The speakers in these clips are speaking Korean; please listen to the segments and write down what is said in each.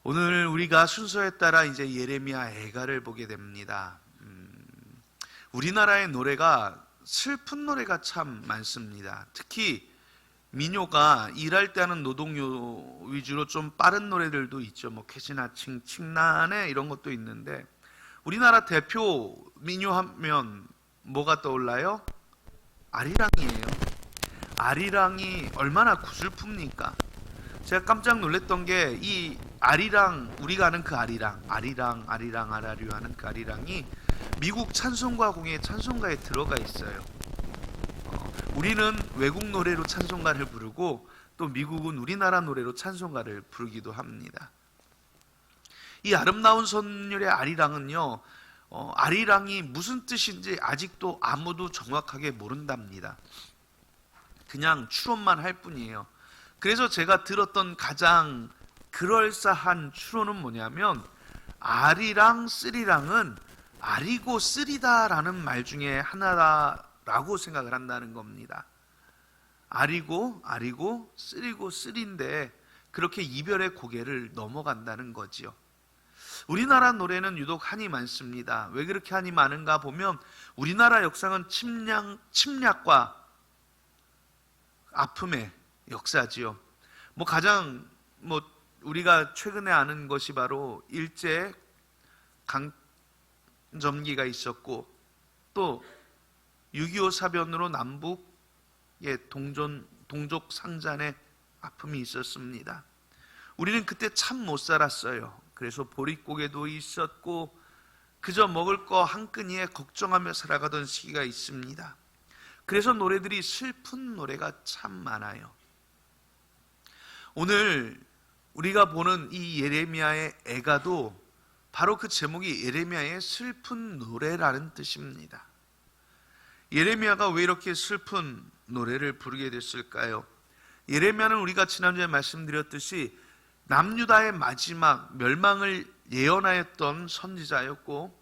오늘 우리가 순서에 따라 이제 예레미야 애가를 보게 됩니다. 우리나라의 노래가 슬픈 노래가 참 많습니다. 특히 민요가 일할 때 하는 노동요 위주로 좀 빠른 노래들도 있죠. 뭐 캐시나칭, 칭나네 이런 것도 있는데 우리나라 대표 민요 하면 뭐가 떠올라요? 아리랑이에요. 아리랑이 얼마나 구슬픕니까? 제가 깜짝 놀랐던 게 이 아리랑, 우리가 아는 그 아리랑 아라류 하는 그 아리랑이 미국 찬송가공의 찬송가에 들어가 있어요. 우리는 외국 노래로 찬송가를 부르고 또 미국은 우리나라 노래로 찬송가를 부르기도 합니다. 이 아름다운 선율의 아리랑은요, 아리랑이 무슨 뜻인지 아직도 아무도 정확하게 모른답니다. 그냥 추론만 할 뿐이에요. 그래서 제가 들었던 가장 그럴싸한 추론은 뭐냐면 아리랑 쓰리랑은 아리고 쓰리다라는 말 중에 하나라고 생각을 한다는 겁니다. 아리고 쓰리고 쓰리인데 그렇게 이별의 고개를 넘어간다는 거지요. 우리나라 노래는 유독 한이 많습니다. 왜 그렇게 한이 많은가 보면 우리나라 역사는 침략과 아픔의 역사지요. 가장 우리가 최근에 아는 것이 바로 일제 강점기가 있었고 또 6.25 사변으로 남북의 동족 상잔의 아픔이 있었습니다. 우리는 그때 참 못 살았어요. 그래서 보릿고개도 있었고 그저 먹을 거 한 끈이에 걱정하며 살아가던 시기가 있습니다. 그래서 노래들이 슬픈 노래가 참 많아요. 오늘 우리가 보는 이 예레미야의 애가도 바로 그 제목이 예레미야의 슬픈 노래라는 뜻입니다. 예레미야가 왜 이렇게 슬픈 노래를 부르게 됐을까요? 예레미야는 우리가 지난주에 말씀드렸듯이 남유다의 마지막 멸망을 예언하였던 선지자였고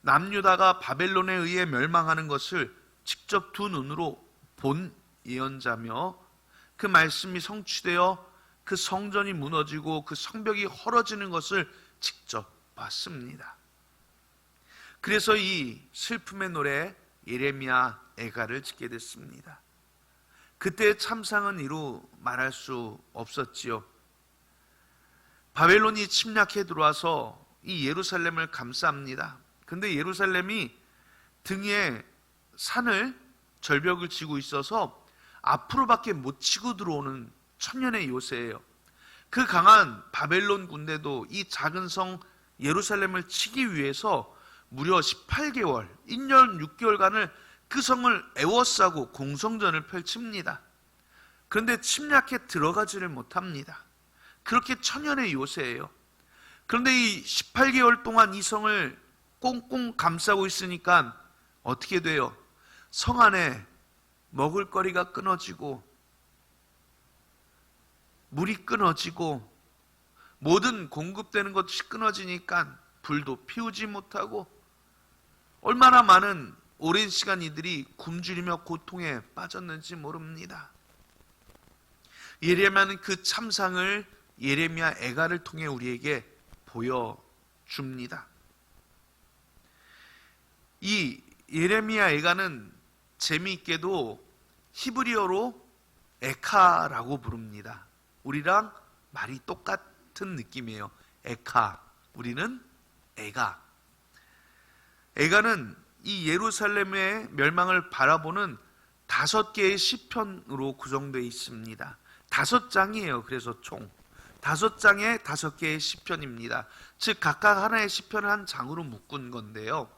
남유다가 바벨론에 의해 멸망하는 것을 직접 두 눈으로 본 예언자며 그 말씀이 성취되어 그 성전이 무너지고 그 성벽이 헐어지는 것을 직접 봤습니다. 그래서 이 슬픔의 노래 예레미야 애가를 짓게 됐습니다. 그때의 참상은 이루 말할 수 없었지요. 바벨론이 침략해 들어와서 이 예루살렘을 감쌉니다. 근데 예루살렘이 등에 산을 절벽을 치고 있어서 앞으로밖에 못 치고 들어오는 천년의 요새예요. 그 강한 바벨론 군대도 이 작은 성 예루살렘을 치기 위해서 무려 18개월, 1년 6개월간을 그 성을 에워싸고 공성전을 펼칩니다. 그런데 침략해 들어가지를 못합니다. 그렇게 천년의 요새예요. 그런데 이 18개월 동안 이 성을 꽁꽁 감싸고 있으니까 어떻게 돼요? 성 안에 먹을거리가 끊어지고 물이 끊어지고 모든 공급되는 것이 끊어지니까 불도 피우지 못하고 얼마나 많은 오랜 시간 이들이 굶주리며 고통에 빠졌는지 모릅니다. 예레미야는 그 참상을 예레미야 애가를 통해 우리에게 보여줍니다. 이 예레미야 애가는 재미있게도 히브리어로 에카라고 부릅니다. 우리랑 말이 똑같은 느낌이에요. 에카, 우리는 애가. 애가는 이 예루살렘의 멸망을 바라보는 5개의 시편으로 구성되어 있습니다. 5장이에요. 그래서 총 5장의 5개의 시편입니다. 즉 각각 하나의 시편을 한 장으로 묶은 건데요.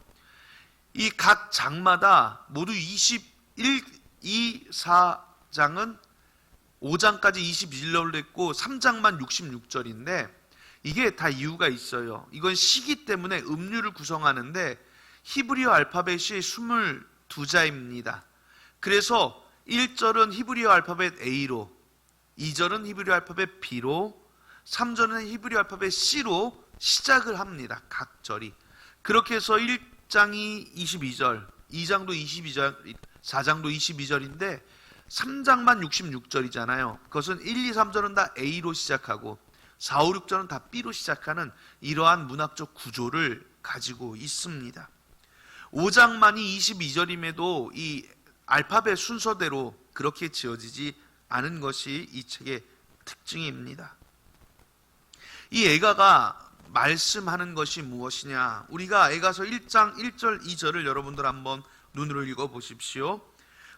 이 각 장마다 모두 21, 2, 4장은 5장까지 21절로 했고 3장만 66절인데 이게 다 이유가 있어요. 이건 시기 때문에 음률을 구성하는데 히브리어 알파벳이 22자입니다. 그래서 1절은 히브리어 알파벳 A로, 2절은 히브리어 알파벳 B로, 3절은 히브리어 알파벳 C로 시작을 합니다. 각 절이. 그렇게 해서 1장이 22절, 2장도 22절, 4장도 22절인데 3장만 66절이잖아요. 그것은 1, 2, 3절은 다 A로 시작하고 4, 5, 6절은 다 B로 시작하는 이러한 문학적 구조를 가지고 있습니다. 5장만이 22절임에도 이 알파벳 순서대로 그렇게 지어지지 않은 것이 이 책의 특징입니다. 이 애가가 말씀하는 것이 무엇이냐? 우리가 애가서 1장 1절 2절을 여러분들 한번 눈으로 읽어보십시오.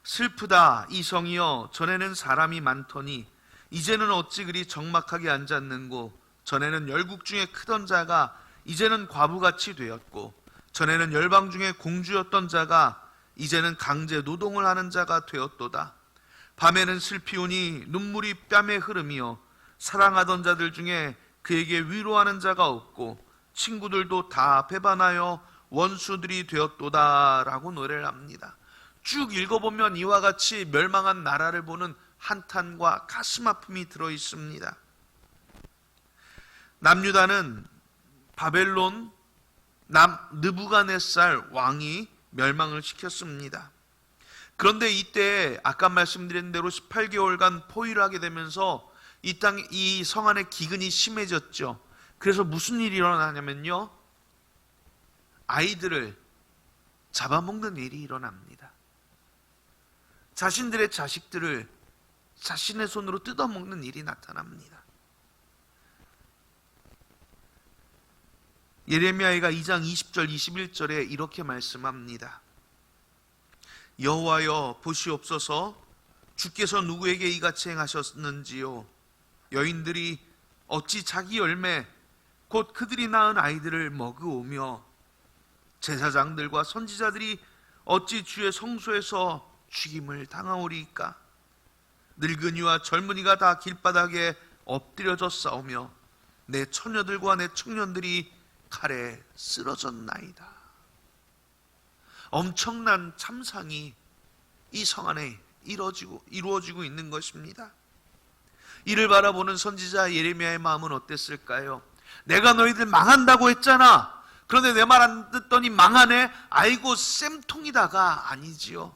슬프다 이성이여, 전에는 사람이 많더니 이제는 어찌 그리 적막하게 앉았는고. 전에는 열국 중에 크던 자가 이제는 과부같이 되었고, 전에는 열방 중에 공주였던 자가 이제는 강제 노동을 하는 자가 되었도다. 밤에는 슬피우니 눈물이 뺨에 흐르며, 사랑하던 자들 중에 그에게 위로하는 자가 없고, 친구들도 다 배반하여 원수들이 되었도다 라고 노래를 합니다. 쭉 읽어보면 이와 같이 멸망한 나라를 보는 한탄과 가슴 아픔이 들어있습니다. 남유다는 바벨론 느부갓네살 왕이 멸망을 시켰습니다. 그런데 이때 아까 말씀드린 대로 18개월간 포위를 하게 되면서 이 성 안의 기근이 심해졌죠. 그래서 무슨 일이 일어나냐면요, 아이들을 잡아먹는 일이 일어납니다. 자신들의 자식들을 자신의 손으로 뜯어먹는 일이 나타납니다. 예레미야가 2장 20절 21절에 이렇게 말씀합니다. 여호와여 보시옵소서, 주께서 누구에게 이같이 행하셨는지요. 여인들이 어찌 자기 열매 곧 그들이 낳은 아이들을 먹으오며, 제사장들과 선지자들이 어찌 주의 성소에서 죽임을 당하오리이까. 늙은이와 젊은이가 다 길바닥에 엎드려져 싸우며 내 처녀들과 내 청년들이 칼에 쓰러졌나이다. 엄청난 참상이 이 성 안에 이루어지고 있는 것입니다. 이를 바라보는 선지자 예레미야의 마음은 어땠을까요? 내가 너희들 망한다고 했잖아. 그런데 내 말 안 듣더니 망하네. 아이고 쌤통이다가 아니지요.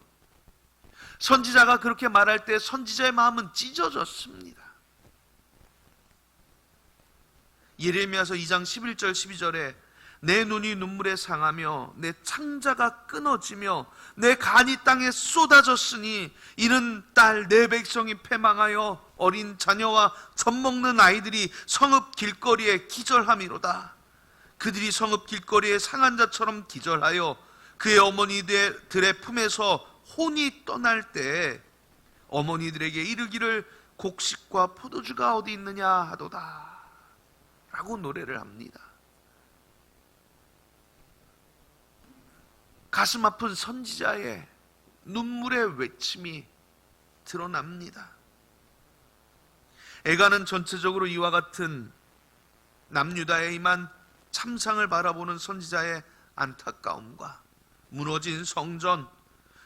선지자가 그렇게 말할 때 선지자의 마음은 찢어졌습니다. 예레미야서 2장 11절 12절에 내 눈이 눈물에 상하며 내 창자가 끊어지며 내 간이 땅에 쏟아졌으니 이는 딸 내 백성이 패망하여 어린 자녀와 젖먹는 아이들이 성읍 길거리에 기절함이로다. 그들이 성읍 길거리에 상한 자처럼 기절하여 그의 어머니들의 품에서 혼이 떠날 때 어머니들에게 이르기를 곡식과 포도주가 어디 있느냐 하도다 라고 노래를 합니다. 가슴 아픈 선지자의 눈물의 외침이 드러납니다. 애가는 전체적으로 이와 같은 남유다에 임한 참상을 바라보는 선지자의 안타까움과 무너진 성전,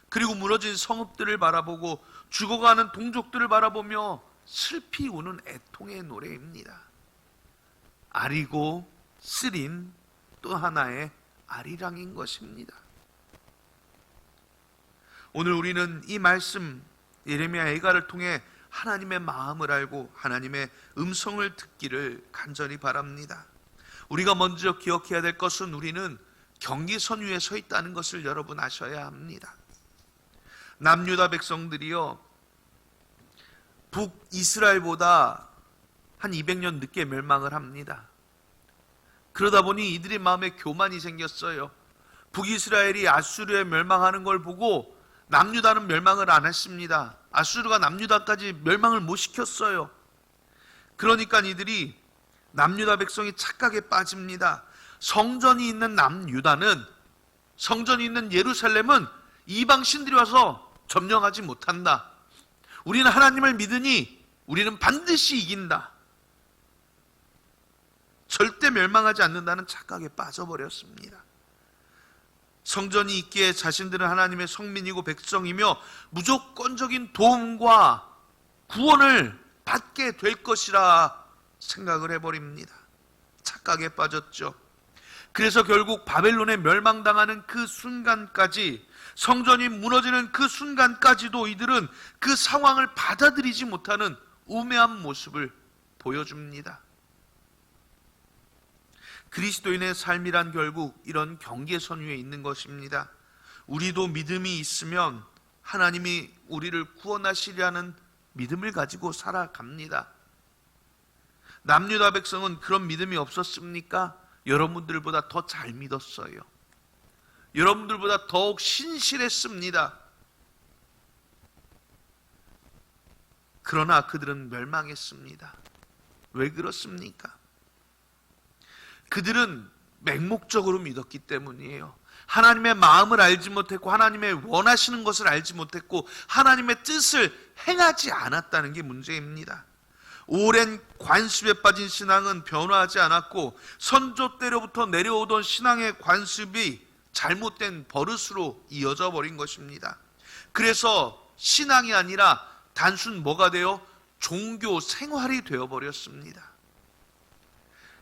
그리고 무너진 성읍들을 바라보고 죽어가는 동족들을 바라보며 슬피 우는 애통의 노래입니다. 아리고 쓰린 또 하나의 아리랑인 것입니다. 오늘 우리는 이 말씀 예레미야 애가를 통해 하나님의 마음을 알고 하나님의 음성을 듣기를 간절히 바랍니다. 우리가 먼저 기억해야 될 것은 우리는 경계선 위에 서 있다는 것을 여러분 아셔야 합니다. 남유다 백성들이요, 북이스라엘보다 한 200년 늦게 멸망을 합니다. 그러다 보니 이들의 마음에 교만이 생겼어요. 북이스라엘이 아수르에 멸망하는 걸 보고 남유다는 멸망을 안 했습니다. 아수르가 남유다까지 멸망을 못 시켰어요. 그러니까 이들이 남유다 백성이 착각에 빠집니다. 성전이 있는 남유다는, 성전이 있는 예루살렘은 이방 신들이 와서 점령하지 못한다. 우리는 하나님을 믿으니 우리는 반드시 이긴다. 절대 멸망하지 않는다는 착각에 빠져버렸습니다. 성전이 있기에 자신들은 하나님의 성민이고 백성이며 무조건적인 도움과 구원을 받게 될 것이라 생각을 해버립니다. 착각에 빠졌죠. 그래서 결국 바벨론에 멸망당하는 그 순간까지, 성전이 무너지는 그 순간까지도 이들은 그 상황을 받아들이지 못하는 우매한 모습을 보여줍니다. 그리스도인의 삶이란 결국 이런 경계선 위에 있는 것입니다. 우리도 믿음이 있으면 하나님이 우리를 구원하시리라는 믿음을 가지고 살아갑니다. 남유다 백성은 그런 믿음이 없었습니까? 여러분들보다 더 잘 믿었어요. 여러분들보다 더욱 신실했습니다. 그러나 그들은 멸망했습니다. 왜 그렇습니까? 그들은 맹목적으로 믿었기 때문이에요. 하나님의 마음을 알지 못했고 하나님의 원하시는 것을 알지 못했고 하나님의 뜻을 행하지 않았다는 게 문제입니다. 오랜 관습에 빠진 신앙은 변화하지 않았고 선조 때로부터 내려오던 신앙의 관습이 잘못된 버릇으로 이어져 버린 것입니다. 그래서 신앙이 아니라 단순 뭐가 되어 종교 생활이 되어버렸습니다.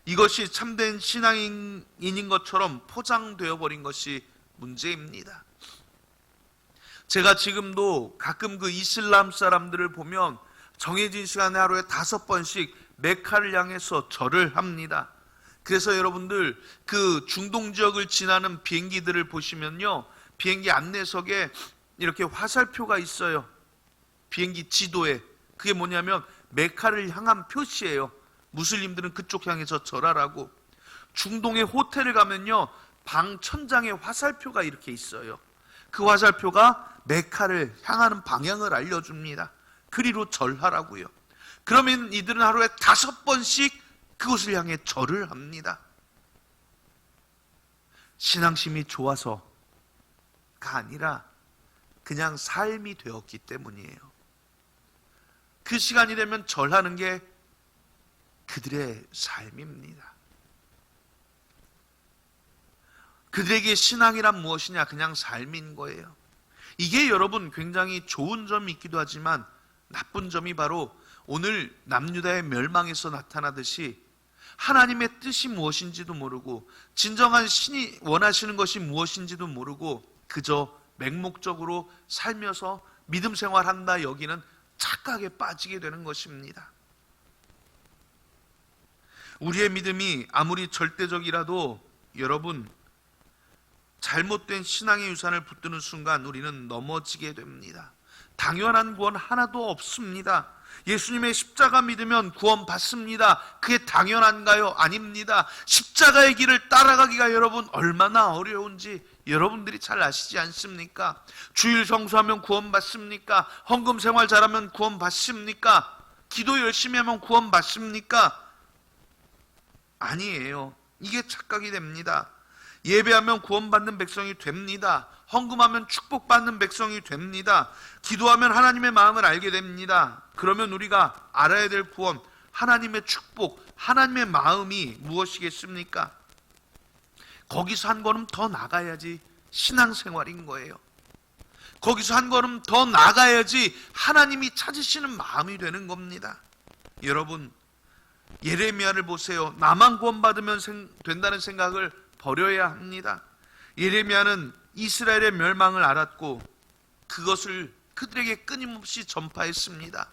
이것이 참된 신앙인인 것처럼 포장되어 버린 것이 문제입니다. 제가 지금도 가끔 그 이슬람 사람들을 보면 정해진 시간에 하루에 5번씩 메카를 향해서 절을 합니다. 그래서 여러분들 그 중동 지역을 지나는 비행기들을 보시면요, 비행기 안내석에 이렇게 화살표가 있어요. 비행기 지도에. 그게 뭐냐면 메카를 향한 표시예요. 무슬림들은 그쪽 향해서 절하라고. 중동의 호텔을 가면요, 방 천장에 화살표가 이렇게 있어요. 그 화살표가 메카를 향하는 방향을 알려줍니다. 그리로 절하라고요. 그러면 이들은 하루에 5번씩 그곳을 향해 절을 합니다. 신앙심이 좋아서가 아니라 그냥 삶이 되었기 때문이에요. 그 시간이 되면 절하는 게 그들의 삶입니다. 그들에게 신앙이란 무엇이냐? 그냥 삶인 거예요. 이게 여러분 굉장히 좋은 점이 있기도 하지만 나쁜 점이 바로 오늘 남유다의 멸망에서 나타나듯이 하나님의 뜻이 무엇인지도 모르고 진정한 신이 원하시는 것이 무엇인지도 모르고 그저 맹목적으로 살면서 믿음 생활한다 여기는 착각에 빠지게 되는 것입니다. 우리의 믿음이 아무리 절대적이라도 여러분 잘못된 신앙의 유산을 붙드는 순간 우리는 넘어지게 됩니다. 당연한 구원 하나도 없습니다. 예수님의 십자가 믿으면 구원 받습니다. 그게 당연한가요? 아닙니다. 십자가의 길을 따라가기가 여러분 얼마나 어려운지 여러분들이 잘 아시지 않습니까? 주일 성수하면 구원 받습니까? 헌금 생활 잘하면 구원 받습니까? 기도 열심히 하면 구원 받습니까? 아니에요. 이게 착각이 됩니다. 예배하면 구원받는 백성이 됩니다. 헌금하면 축복받는 백성이 됩니다. 기도하면 하나님의 마음을 알게 됩니다. 그러면 우리가 알아야 될 구원, 하나님의 축복, 하나님의 마음이 무엇이겠습니까? 거기서 한 걸음 더 나가야지 신앙생활인 거예요. 거기서 한 걸음 더 나가야지 하나님이 찾으시는 마음이 되는 겁니다. 여러분, 예레미야를 보세요. 나만 구원받으면 된다는 생각을 버려야 합니다. 예레미야는 이스라엘의 멸망을 알았고 그것을 그들에게 끊임없이 전파했습니다.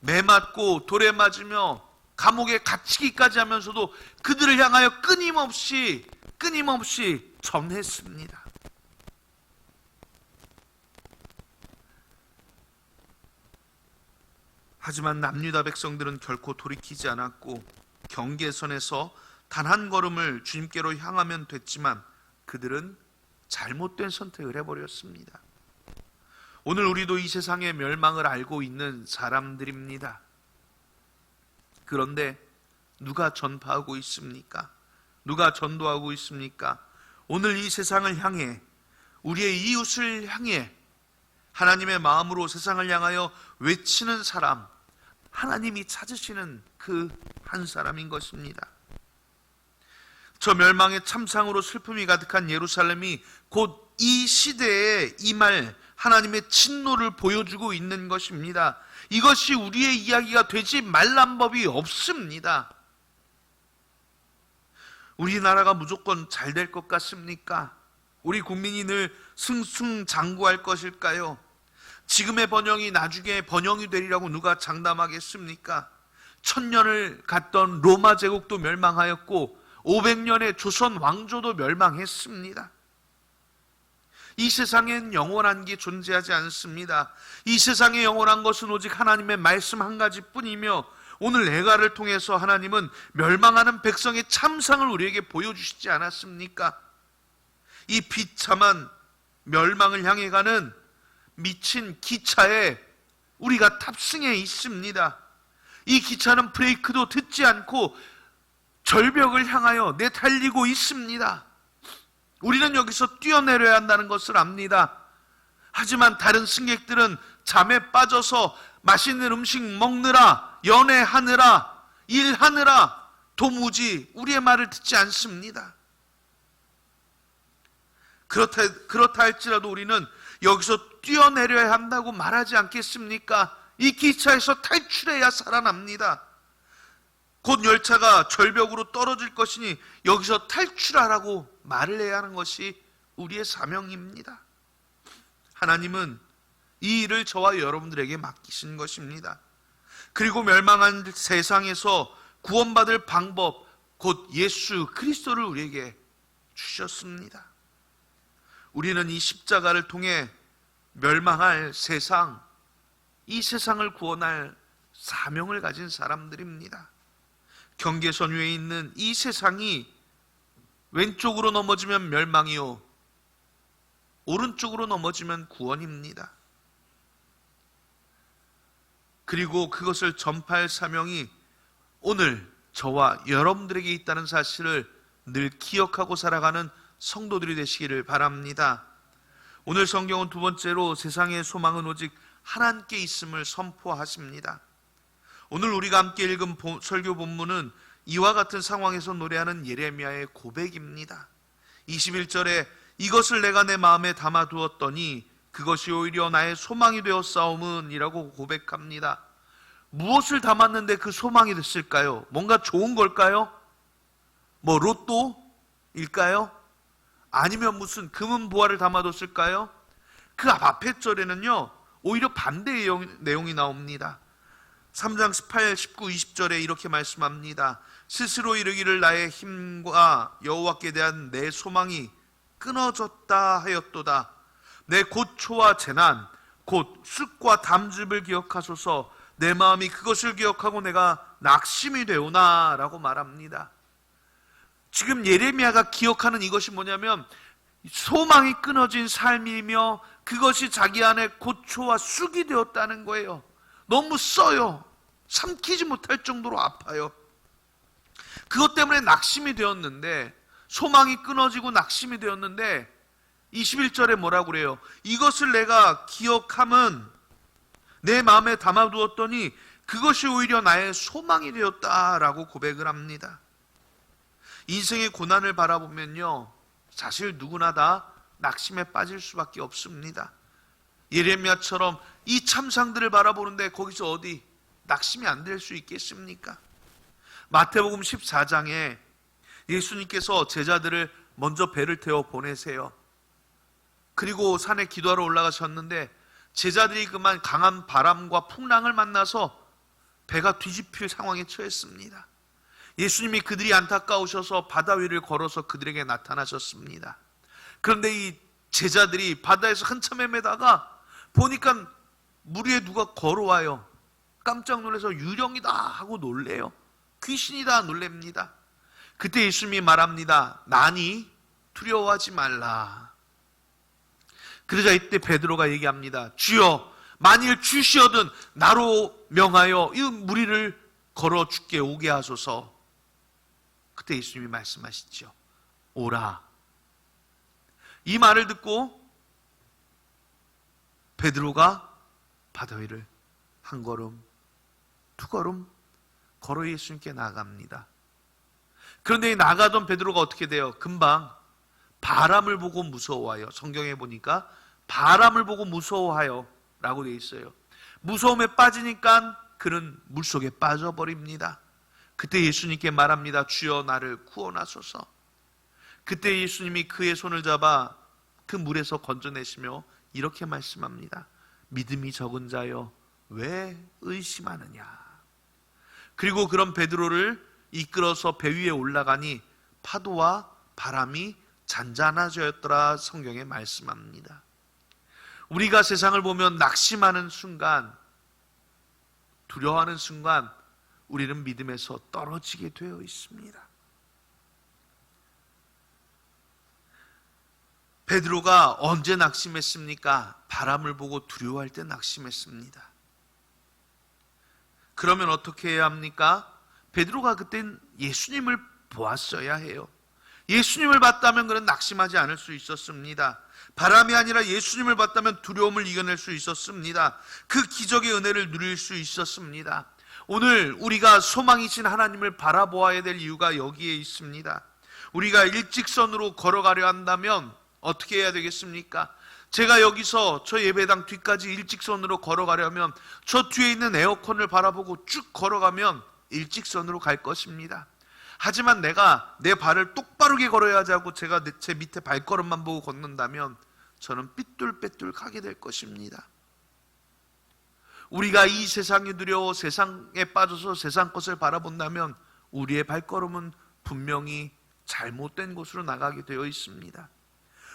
매 맞고 돌에 맞으며 감옥에 갇히기까지 하면서도 그들을 향하여 끊임없이 전했습니다. 하지만 남유다 백성들은 결코 돌이키지 않았고 경계선에서 단 한 걸음을 주님께로 향하면 됐지만 그들은 잘못된 선택을 해버렸습니다. 오늘 우리도 이 세상의 멸망을 알고 있는 사람들입니다. 그런데 누가 전파하고 있습니까? 누가 전도하고 있습니까? 오늘 이 세상을 향해, 우리의 이웃을 향해 하나님의 마음으로 세상을 향하여 외치는 사람, 하나님이 찾으시는 그 한 사람인 것입니다. 저 멸망의 참상으로 슬픔이 가득한 예루살렘이 곧 이 시대에 임할 하나님의 진노를 보여주고 있는 것입니다. 이것이 우리의 이야기가 되지 말란 법이 없습니다. 우리나라가 무조건 잘 될 것 같습니까? 우리 국민이 늘 승승장구할 것일까요? 지금의 번영이 나중에 번영이 되리라고 누가 장담하겠습니까? 1000년을 갔던 로마 제국도 멸망하였고 500년의 조선 왕조도 멸망했습니다. 이 세상엔 영원한 게 존재하지 않습니다. 이 세상에 영원한 것은 오직 하나님의 말씀 한 가지뿐이며, 오늘 애가를 통해서 하나님은 멸망하는 백성의 참상을 우리에게 보여주시지 않았습니까? 이 비참한 멸망을 향해 가는 미친 기차에 우리가 탑승해 있습니다. 이 기차는 브레이크도 듣지 않고 절벽을 향하여 내달리고 있습니다. 우리는 여기서 뛰어내려야 한다는 것을 압니다. 하지만 다른 승객들은 잠에 빠져서 맛있는 음식 먹느라, 연애하느라, 일하느라 도무지 우리의 말을 듣지 않습니다. 그렇다 할지라도 우리는 여기서 뛰어내려야 한다고 말하지 않겠습니까? 이 기차에서 탈출해야 살아납니다. 곧 열차가 절벽으로 떨어질 것이니 여기서 탈출하라고 말을 해야 하는 것이 우리의 사명입니다. 하나님은 이 일을 저와 여러분들에게 맡기신 것입니다. 그리고 멸망한 세상에서 구원받을 방법, 곧 예수 그리스도를 우리에게 주셨습니다. 우리는 이 십자가를 통해 멸망할 세상, 이 세상을 구원할 사명을 가진 사람들입니다. 경계선 위에 있는 이 세상이 왼쪽으로 넘어지면 멸망이요, 오른쪽으로 넘어지면 구원입니다. 그리고 그것을 전파할 사명이 오늘 저와 여러분들에게 있다는 사실을 늘 기억하고 살아가는 성도들이 되시기를 바랍니다. 오늘 성경은 두 번째로 세상의 소망은 오직 하나님께 있음을 선포하십니다. 오늘 우리가 함께 읽은 설교 본문은 이와 같은 상황에서 노래하는 예레미야의 고백입니다. 21절에 이것을 내가 내 마음에 담아두었더니 그것이 오히려 나의 소망이 되었사오문 이라고 고백합니다. 무엇을 담았는데 그 소망이 됐을까요? 뭔가 좋은 걸까요? 뭐 로또일까요? 아니면 무슨 금은 보화를 담아뒀을까요? 그 앞에 절에는요 오히려 반대의 내용이 나옵니다. 3장 18, 19, 20절에 이렇게 말씀합니다. 스스로 이르기를 나의 힘과 여호와께 대한 내 소망이 끊어졌다 하였도다. 내 고초와 재난 곧 쑥과 담즙을 기억하소서. 내 마음이 그것을 기억하고 내가 낙심이 되오나 라고 말합니다. 지금 예레미야가 기억하는 이것이 뭐냐면 소망이 끊어진 삶이며 그것이 자기 안에 고초와 쑥이 되었다는 거예요. 너무 써요. 삼키지 못할 정도로 아파요. 그것 때문에 낙심이 되었는데, 소망이 끊어지고 낙심이 되었는데 21절에 뭐라고 그래요? 이것을 내가 기억함은 내 마음에 담아두었더니 그것이 오히려 나의 소망이 되었다라고 고백을 합니다. 인생의 고난을 바라보면요 사실 누구나 다 낙심에 빠질 수밖에 없습니다. 예레미야처럼 이 참상들을 바라보는데 거기서 어디 낙심이 안 될 수 있겠습니까? 마태복음 14장에 예수님께서 제자들을 먼저 배를 태워 보내세요. 그리고 산에 기도하러 올라가셨는데 제자들이 그만 강한 바람과 풍랑을 만나서 배가 뒤집힐 상황에 처했습니다. 예수님이 그들이 안타까우셔서 바다 위를 걸어서 그들에게 나타나셨습니다. 그런데 이 제자들이 바다에서 한참 헤매다가 보니까 물 위에 누가 걸어와요. 깜짝 놀라서 유령이다 하고 놀래요. 귀신이다 놀랍니다. 그때 예수님이 말합니다. 나니 두려워하지 말라. 그러자 이때 베드로가 얘기합니다. 주여 만일 주시어든 나로 명하여 이 무리를 걸어 주께 오게 하소서. 그때 예수님이 말씀하시죠. 오라. 이 말을 듣고 베드로가 바다 위를 한 걸음 두 걸음 걸어 예수님께 나아갑니다. 그런데 이 나가던 베드로가 어떻게 돼요? 금방 바람을 보고 무서워하여. 성경에 보니까 바람을 보고 무서워하여 라고 되어 있어요. 무서움에 빠지니까 그는 물속에 빠져버립니다. 그때 예수님께 말합니다. 주여 나를 구원하소서. 그때 예수님이 그의 손을 잡아 그 물에서 건져내시며 이렇게 말씀합니다. 믿음이 적은 자여 왜 의심하느냐. 그리고 그런 베드로를 이끌어서 배 위에 올라가니 파도와 바람이 잔잔해졌더라 성경에 말씀합니다. 우리가 세상을 보면 낙심하는 순간, 두려워하는 순간 우리는 믿음에서 떨어지게 되어 있습니다. 베드로가 언제 낙심했습니까? 바람을 보고 두려워할 때 낙심했습니다. 그러면 어떻게 해야 합니까? 베드로가 그땐 예수님을 보았어야 해요. 예수님을 봤다면 그는 낙심하지 않을 수 있었습니다. 바람이 아니라 예수님을 봤다면 두려움을 이겨낼 수 있었습니다. 그 기적의 은혜를 누릴 수 있었습니다. 오늘 우리가 소망이신 하나님을 바라보아야 될 이유가 여기에 있습니다. 우리가 일직선으로 걸어가려 한다면 어떻게 해야 되겠습니까? 제가 여기서 저 예배당 뒤까지 일직선으로 걸어가려면 저 뒤에 있는 에어컨을 바라보고 쭉 걸어가면 일직선으로 갈 것입니다. 하지만 내가 내 발을 똑바르게 걸어야지 하고 제가 제 밑에 발걸음만 보고 걷는다면 저는 삐뚤빼뚤 가게 될 것입니다. 우리가 이 세상에 두려워 세상에 빠져서 세상 것을 바라본다면 우리의 발걸음은 분명히 잘못된 곳으로 나가게 되어 있습니다.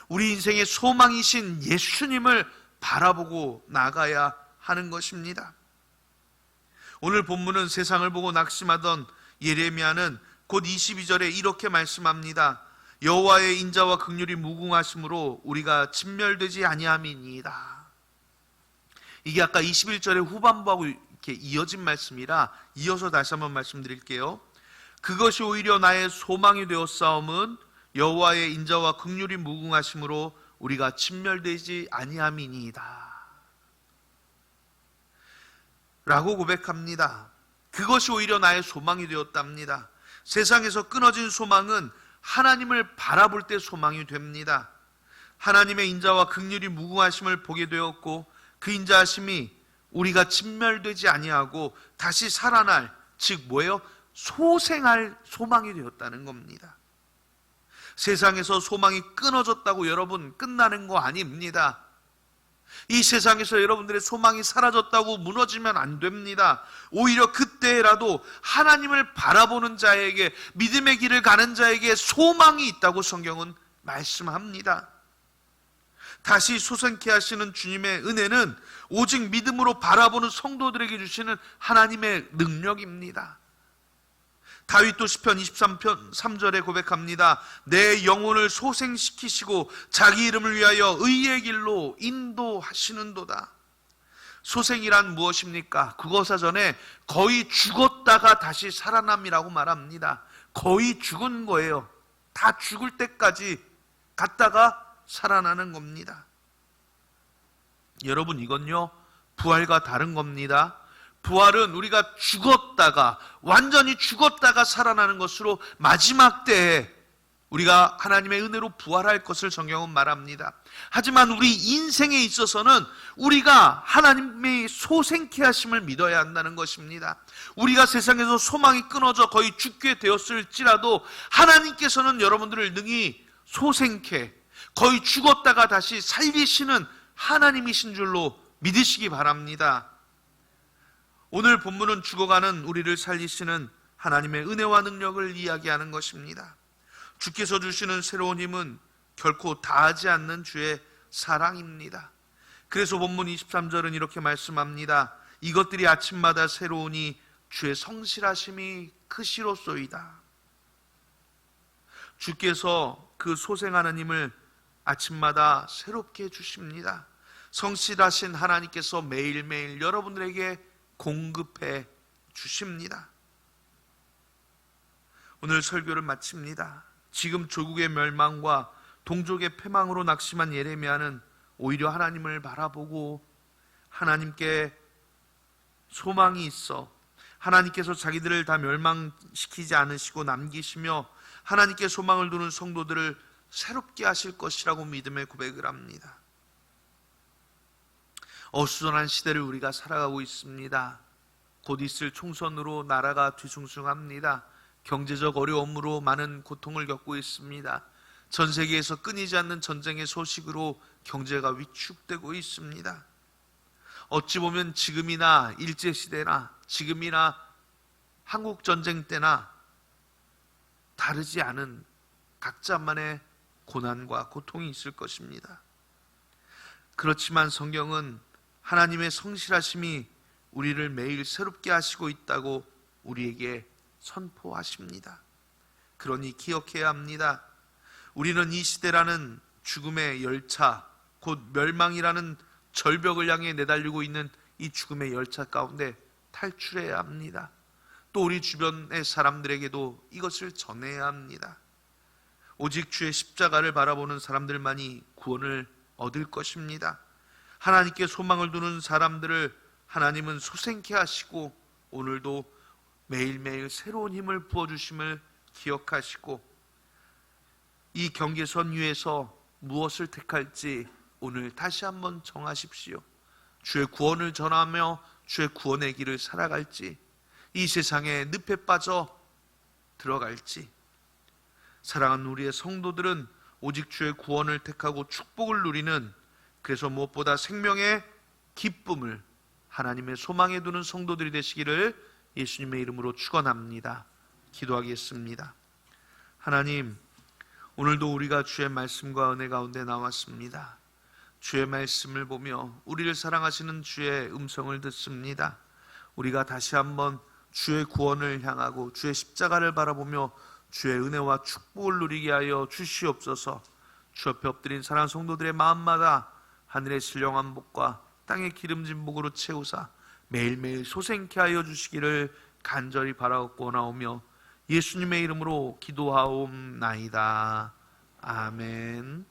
우리 인생의 소망이신 예수님을 바라보고 나가야 하는 것입니다. 오늘 본문은 세상을 보고 낙심하던 예레미야는 곧 22절에 이렇게 말씀합니다. 여호와의 인자와 긍휼이 무궁하심으로 우리가 진멸되지 아니함이니이다. 이게 아까 21절의 후반부하고 이렇게 이어진 말씀이라 이어서 다시 한번 말씀드릴게요. 그것이 오히려 나의 소망이 되었사옴은 여호와의 인자와 긍휼이 무궁하심으로 우리가 진멸되지 아니함이니이다 라고 고백합니다. 그것이 오히려 나의 소망이 되었답니다. 세상에서 끊어진 소망은 하나님을 바라볼 때 소망이 됩니다. 하나님의 인자와 긍휼이 무궁하심을 보게 되었고 그 인자하심이 우리가 진멸되지 아니하고 다시 살아날, 즉 뭐예요? 소생할 소망이 되었다는 겁니다. 세상에서 소망이 끊어졌다고 여러분 끝나는 거 아닙니다. 이 세상에서 여러분들의 소망이 사라졌다고 무너지면 안 됩니다. 오히려 그때라도 하나님을 바라보는 자에게, 믿음의 길을 가는 자에게 소망이 있다고 성경은 말씀합니다. 다시 소생케 하시는 주님의 은혜는 오직 믿음으로 바라보는 성도들에게 주시는 하나님의 능력입니다. 다윗도 시편 23편 3절에 고백합니다. 내 영혼을 소생시키시고 자기 이름을 위하여 의의 길로 인도하시는도다. 소생이란 무엇입니까? 국어사전에 거의 죽었다가 다시 살아남이라고 말합니다. 거의 죽은 거예요. 다 죽을 때까지 갔다가 살아나는 겁니다. 여러분, 이건요 부활과 다른 겁니다. 부활은 우리가 죽었다가, 완전히 죽었다가 살아나는 것으로 마지막 때에 우리가 하나님의 은혜로 부활할 것을 성경은 말합니다. 하지만 우리 인생에 있어서는 우리가 하나님의 소생케 하심을 믿어야 한다는 것입니다. 우리가 세상에서 소망이 끊어져 거의 죽게 되었을지라도 하나님께서는 여러분들을 능히 소생케, 거의 죽었다가 다시 살리시는 하나님이신 줄로 믿으시기 바랍니다. 오늘 본문은 죽어가는 우리를 살리시는 하나님의 은혜와 능력을 이야기하는 것입니다. 주께서 주시는 새로운 힘은 결코 다하지 않는 주의 사랑입니다. 그래서 본문 23절은 이렇게 말씀합니다. 이것들이 아침마다 새로우니 주의 성실하심이 크시로소이다. 주께서 그 소생하는 힘을 아침마다 새롭게 주십니다. 성실하신 하나님께서 매일매일 여러분들에게 공급해 주십니다. 오늘 설교를 마칩니다. 지금 조국의 멸망과 동족의 패망으로 낙심한 예레미야는 오히려 하나님을 바라보고 하나님께 소망이 있어 하나님께서 자기들을 다 멸망시키지 않으시고 남기시며 하나님께 소망을 두는 성도들을 새롭게 하실 것이라고 믿음의 고백을 합니다. 어수선한 시대를 우리가 살아가고 있습니다. 곧 있을 총선으로 나라가 뒤숭숭합니다. 경제적 어려움으로 많은 고통을 겪고 있습니다. 전 세계에서 끊이지 않는 전쟁의 소식으로 경제가 위축되고 있습니다. 어찌 보면 지금이나 일제시대나 지금이나 한국전쟁 때나 다르지 않은 각자만의 고난과 고통이 있을 것입니다. 그렇지만 성경은 하나님의 성실하심이 우리를 매일 새롭게 하시고 있다고 우리에게 선포하십니다. 그러니 기억해야 합니다. 우리는 이 시대라는 죽음의 열차, 곧 멸망이라는 절벽을 향해 내달리고 있는 이 죽음의 열차 가운데 탈출해야 합니다. 또 우리 주변의 사람들에게도 이것을 전해야 합니다. 오직 주의 십자가를 바라보는 사람들만이 구원을 얻을 것입니다. 하나님께 소망을 두는 사람들을 하나님은 소생케 하시고 오늘도 매일매일 새로운 힘을 부어주심을 기억하시고 이 경계선 위에서 무엇을 택할지 오늘 다시 한번 정하십시오. 주의 구원을 전하며 주의 구원의 길을 살아갈지, 이 세상에 늪에 빠져 들어갈지. 사랑하는 우리의 성도들은 오직 주의 구원을 택하고 축복을 누리는, 그래서 무엇보다 생명의 기쁨을 하나님의 소망에 두는 성도들이 되시기를 예수님의 이름으로 축원합니다. 기도하겠습니다. 하나님, 오늘도 우리가 주의 말씀과 은혜 가운데 나왔습니다. 주의 말씀을 보며 우리를 사랑하시는 주의 음성을 듣습니다. 우리가 다시 한번 주의 구원을 향하고 주의 십자가를 바라보며 주의 은혜와 축복을 누리게 하여 주시옵소서. 주 옆에 엎드린 사랑하는 성도들의 마음마다 하늘의 신령한 복과 땅의 기름진 복으로 채우사 매일매일 소생케 하여 주시기를 간절히 바라옵고 나오며 예수님의 이름으로 기도하옵나이다. 아멘.